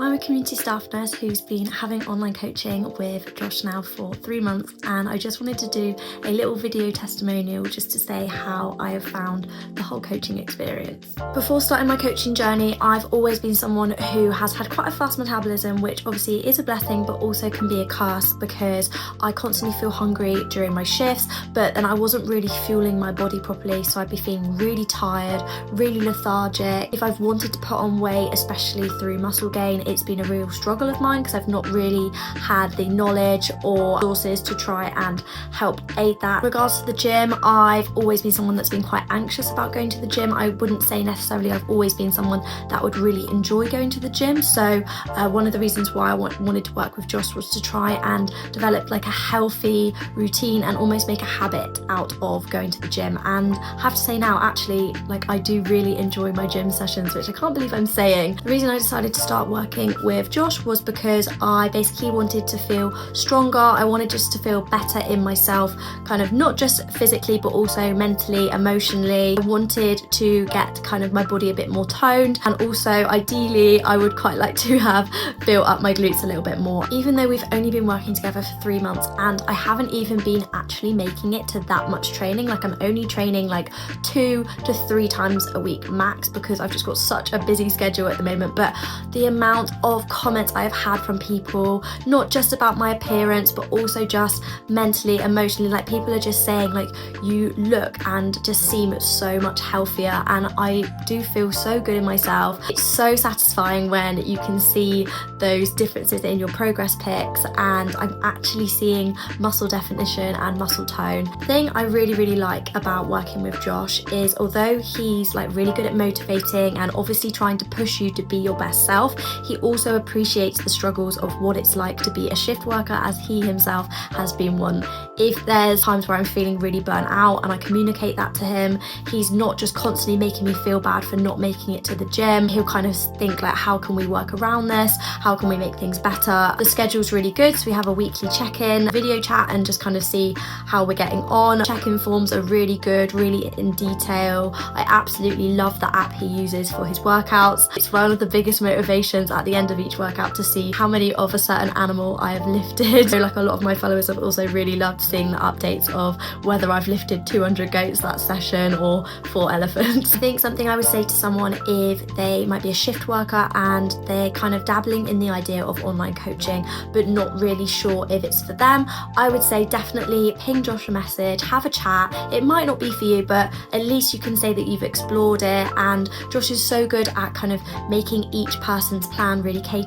I'm a community staff nurse who's been having online coaching with Josh now for 3 months, and I just wanted to do a little video testimonial just to say how I have found the whole coaching experience. Before starting my coaching journey, I've always been someone who has had quite a fast metabolism, which obviously is a blessing but also can be a curse because I constantly feel hungry during my shifts, but then I wasn't really fueling my body properly, so I'd be feeling really tired, really lethargic. If I've wanted to put on weight, especially through muscle gain, it's been a real struggle of mine because I've not really had the knowledge or resources to try and help aid that. In regards to the gym, I've always been someone that's been quite anxious about going to the gym. I wouldn't say necessarily I've always been someone that would really enjoy going to the gym, so one of the reasons why I wanted to work with Josh was to try and develop like a healthy routine and almost make a habit out of going to the gym. And I have to say now, actually, like, I do really enjoy my gym sessions, which I can't believe I'm saying. The reason I decided to start working with Josh was because I basically wanted to feel stronger. I wanted just to feel better in myself, kind of not just physically but also mentally, emotionally. I wanted to get kind of my body a bit more toned, and also ideally I would quite like to have built up my glutes a little bit more. Even though we've only been working together for 3 months and I haven't even been actually making it to that much training, like I'm only training like 2 to 3 times a week max because I've just got such a busy schedule at the moment, but the amount of comments I have had from people, not just about my appearance but also just mentally, emotionally, like people are just saying like, you look and just seem so much healthier, and I do feel so good in myself. It's so satisfying when you can see those differences in your progress pics and I'm actually seeing muscle definition and muscle tone. The thing I really like about working with Josh is, although he's like really good at motivating and obviously trying to push you to be your best self, he also appreciates the struggles of what it's like to be a shift worker, as he himself has been one. If there's times where I'm feeling really burnt out and I communicate that to him, he's not just constantly making me feel bad for not making it to the gym. He'll kind of think like, how can we work around this? How can we make things better? The schedule's really good, so we have a weekly check-in, video chat, and just kind of see how we're getting on. Check-in forms are really good, really in detail. I absolutely love the app he uses for his workouts. It's one of the biggest motivations at the end of each workout to see how many of a certain animal I have lifted. So like a lot of my followers have also really loved seeing the updates of whether I've lifted 200 goats that session or 4 elephants. I think something I would say to someone if they might be a shift worker and they're kind of dabbling in the idea of online coaching but not really sure if it's for them, I would say definitely ping Josh a message, have a chat. It might not be for you, but at least you can say that you've explored it, and Josh is so good at kind of making each person's plan really cater